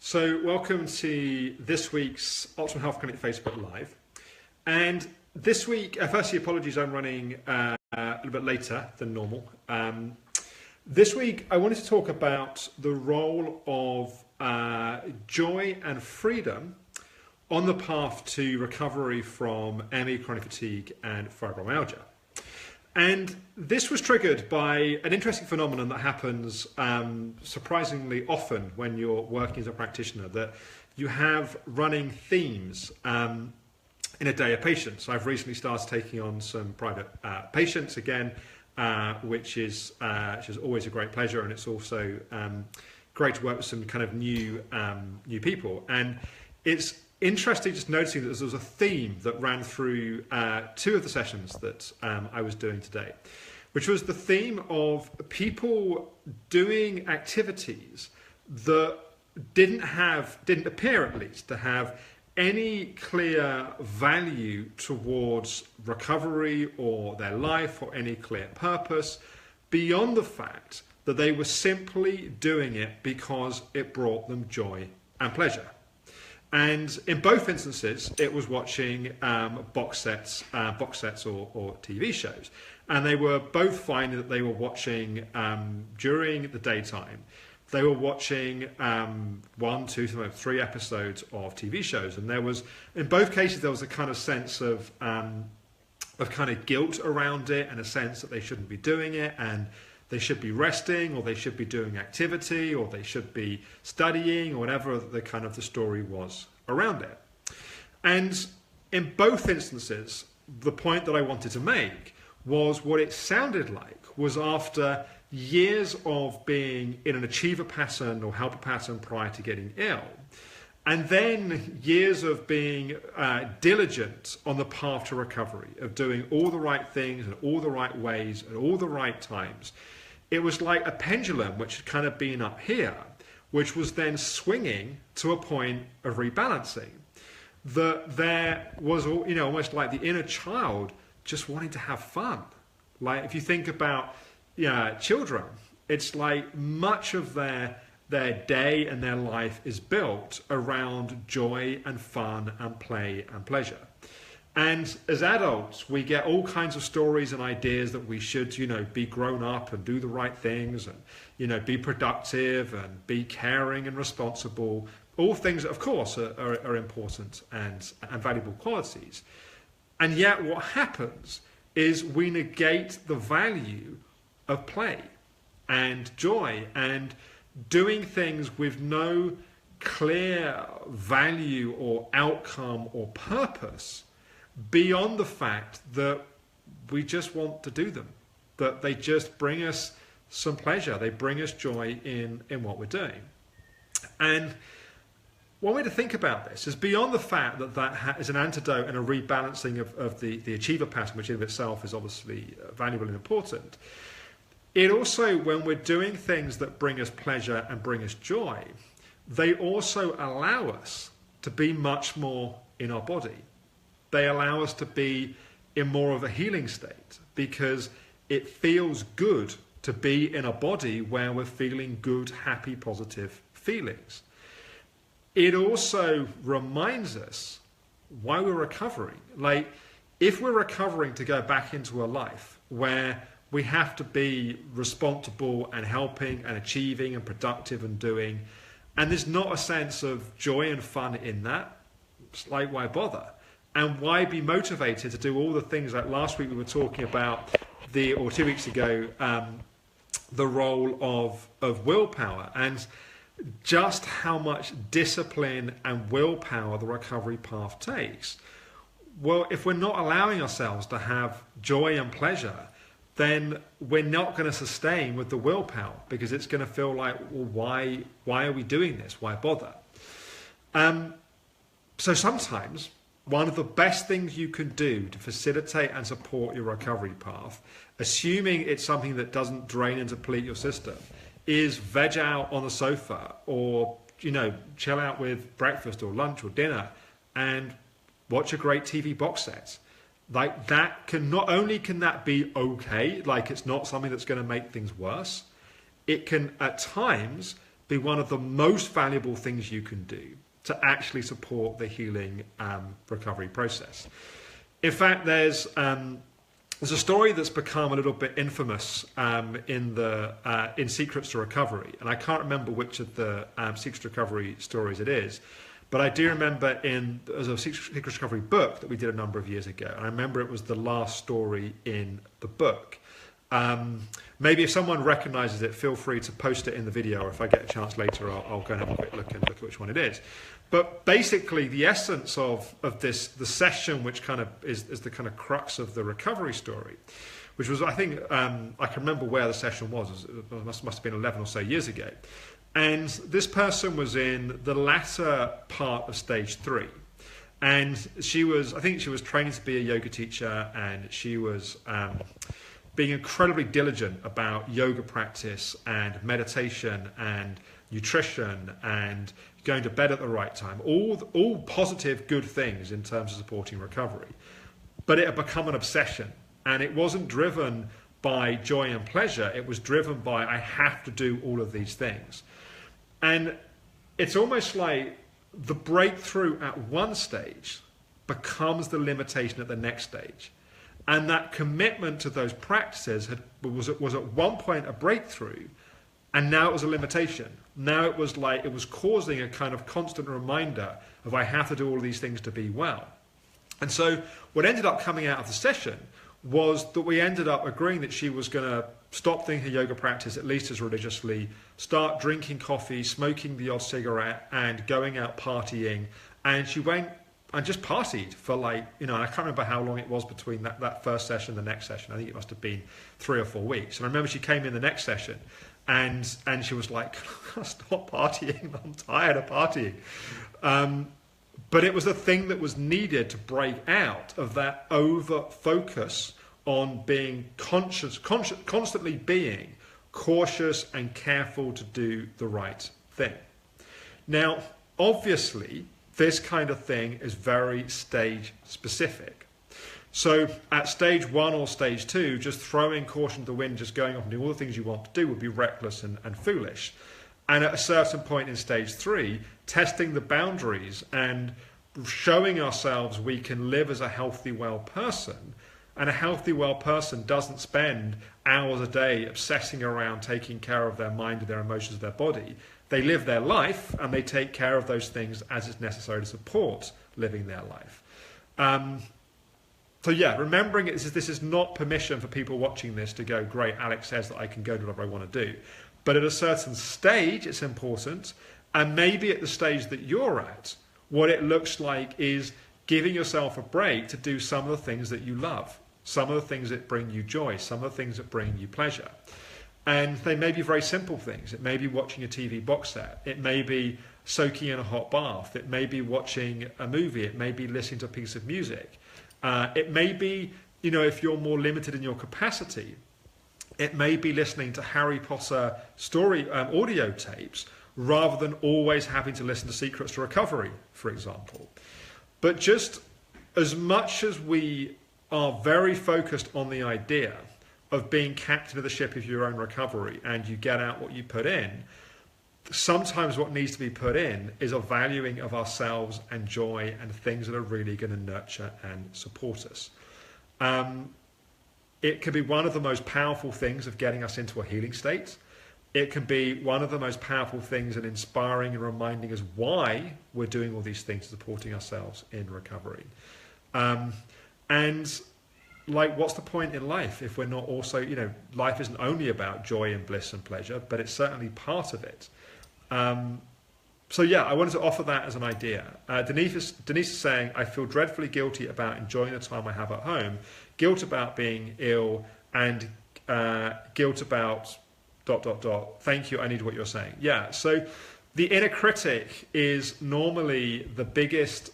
So welcome to this week's Optimal Health Clinic Facebook Live. And this week, firstly, apologies, I'm running a little bit later than normal. This week, I wanted to talk about the role of joy and freedom on the path to recovery from ME, chronic fatigue, and fibromyalgia. And this was triggered by an interesting phenomenon that happens surprisingly often when you're working as a practitioner, that you have running themes in a day of patients. I've recently started taking on some private patients again, which is always a great pleasure, and it's also great to work with some kind of new people. And it's interesting just noticing that there was a theme that ran through two of the sessions that I was doing today, which was the theme of people doing activities that didn't appear at least to have any clear value towards recovery or their life or any clear purpose beyond the fact that they were simply doing it because it brought them joy and pleasure. And in both instances, it was watching box sets or TV shows. And they were both finding that they were watching during the daytime. They were watching 1, 2, sometimes 3 episodes of TV shows. And there was, in both cases, there was a kind of sense of kind of guilt around it, and a sense that they shouldn't be doing it, and they should be resting, or they should be doing activity, or they should be studying, or whatever the kind of the story was around it. And in both instances, the point that I wanted to make was what it sounded like was after years of being in an achiever pattern or helper pattern prior to getting ill, and then years of being diligent on the path to recovery, of doing all the right things in all the right ways at all the right times. It was like a pendulum which had kind of been up here, which was then swinging to a point of rebalancing. That there was, almost like the inner child just wanting to have fun. Like if you think about children, it's like much of their day and their life is built around joy and fun and play and pleasure. And as adults, we get all kinds of stories and ideas that we should, be grown up and do the right things and, be productive and be caring and responsible. All things that, of course, are important and valuable qualities. And yet what happens is we negate the value of play and joy and doing things with no clear value or outcome or purpose beyond the fact that we just want to do them, that they just bring us some pleasure, they bring us joy in what we're doing. And one way to think about this is beyond the fact that is an antidote and a rebalancing of the achiever pattern, which in itself is obviously valuable and important. It also, when we're doing things that bring us pleasure and bring us joy, they also allow us to be much more in our body. They allow us to be in more of a healing state because it feels good to be in a body where we're feeling good, happy, positive feelings. It also reminds us why we're recovering. Like, if we're recovering to go back into a life where we have to be responsible and helping and achieving and productive and doing, and there's not a sense of joy and fun in that, it's like, why bother? And why be motivated to do all the things like last week we were talking about, or 2 weeks ago, the role of willpower and just how much discipline and willpower the recovery path takes. Well, if we're not allowing ourselves to have joy and pleasure, then we're not going to sustain with the willpower because it's going to feel like, well, why are we doing this? Why bother? So sometimes one of the best things you can do to facilitate and support your recovery path, assuming it's something that doesn't drain and deplete your system, is veg out on the sofa or, chill out with breakfast or lunch or dinner and watch a great TV box set. Like that not only can that be okay, like it's not something that's going to make things worse, it can at times be one of the most valuable things you can do to actually support the healing recovery process. In fact, there's a story that's become a little bit infamous in Secrets to Recovery, and I can't remember which of the Secrets to Recovery stories it is, but I do remember there's a Secrets to Recovery book that we did a number of years ago, and I remember it was the last story in the book. Maybe if someone recognises it, feel free to post it in the video, or if I get a chance later, I'll go and have a quick look and look at which one it is. But basically, the essence of the session, which kind of is the kind of crux of the recovery story, which was, I think, I can remember where the session was. It must have been 11 or so years ago. And this person was in the latter part of stage 3. And I think she was training to be a yoga teacher, and she was being incredibly diligent about yoga practice and meditation and nutrition and going to bed at the right time, all positive, good things in terms of supporting recovery. But it had become an obsession, and it wasn't driven by joy and pleasure. It was driven by, I have to do all of these things. And it's almost like the breakthrough at one stage becomes the limitation at the next stage. And that commitment to those practices was at one point a breakthrough, and now it was a limitation. Now it was like it was causing a kind of constant reminder of, I have to do all these things to be well. And so what ended up coming out of the session was that we ended up agreeing that she was going to stop doing her yoga practice at least as religiously, start drinking coffee, smoking the odd cigarette, and going out partying. And she went and just partied for and I can't remember how long it was between that first session and the next session. I think it must have been 3 or 4 weeks. And I remember she came in the next session and she was like, stop partying, I'm tired of partying. But it was a thing that was needed to break out of that over focus on being constantly being cautious and careful to do the right thing. Now, obviously, this kind of thing is very stage specific. So at stage 1 or stage 2, just throwing caution to the wind, just going off and doing all the things you want to do would be reckless and foolish. And at a certain point in stage 3, testing the boundaries and showing ourselves we can live as a healthy, well person. And a healthy, well person doesn't spend hours a day obsessing around taking care of their mind, their emotions, their body. They live their life and they take care of those things as it's necessary to support living their life. So yeah, remembering this is not permission for people watching this to go, great, Alex says that I can go do whatever I want to do. But at a certain stage, it's important. And maybe at the stage that you're at, what it looks like is giving yourself a break to do some of the things that you love, some of the things that bring you joy, some of the things that bring you pleasure. And they may be very simple things. It may be watching a TV box set. It may be soaking in a hot bath. It may be watching a movie. It may be listening to a piece of music. It may be, if you're more limited in your capacity, it may be listening to Harry Potter story audio tapes rather than always having to listen to Secrets to Recovery, for example. But just as much as we are very focused on the idea of being captain of the ship of your own recovery and you get out what you put in, sometimes what needs to be put in is a valuing of ourselves and joy and things that are really going to nurture and support us. It can be one of the most powerful things of getting us into a healing state. It can be one of the most powerful things in inspiring and reminding us why we're doing all these things, supporting ourselves in recovery. And what's the point in life if we're not also, life isn't only about joy and bliss and pleasure, but it's certainly part of it. So yeah, I wanted to offer that as an idea. Denise is saying, I feel dreadfully guilty about enjoying the time I have at home, guilt about being ill, and guilt about ... Thank you, I need what you're saying. Yeah, so the inner critic is normally the biggest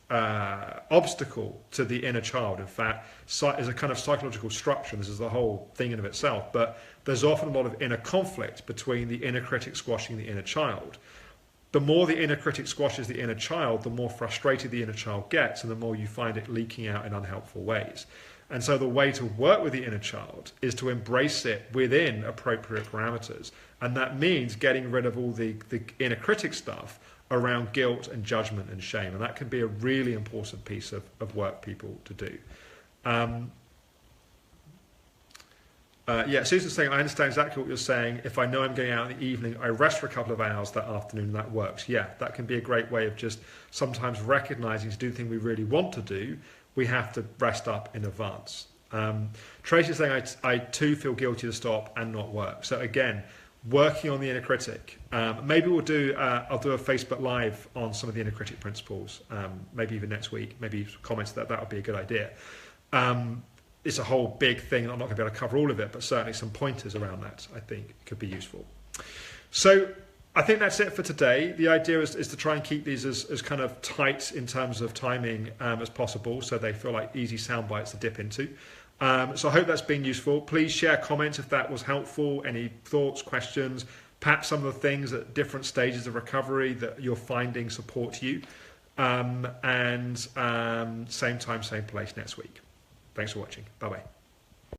obstacle to the inner child. In fact, is a kind of psychological structure. This is the whole thing in of itself. But there's often a lot of inner conflict between the inner critic squashing the inner child. The more the inner critic squashes the inner child, the more frustrated the inner child gets, and the more you find it leaking out in unhelpful ways. And so the way to work with the inner child is to embrace it within appropriate parameters. And that means getting rid of all the inner critic stuff around guilt and judgment and shame. And that can be a really important piece of work people to do. Yeah, Susan's saying, I understand exactly what you're saying. If I know I'm going out in the evening, I rest for a couple of hours that afternoon, and that works. Yeah, that can be a great way of just sometimes recognizing to do the thing we really want to do, we have to rest up in advance. Tracy's saying, I too feel guilty to stop and not work. So again, working on the inner critic. Maybe I'll do a Facebook Live on some of the inner critic principles, maybe even next week. Maybe comments that would be a good idea. It's a whole big thing. I'm not going to be able to cover all of it, but certainly some pointers around that I think could be useful. So I think that's it for today. The idea is to try and keep these as kind of tight in terms of timing as possible, so they feel like easy sound bites to dip into. So I hope that's been useful. Please share comments if that was helpful, any thoughts, questions, perhaps some of the things at different stages of recovery that you're finding support you. Same time, same place next week. Thanks for watching. Bye-bye.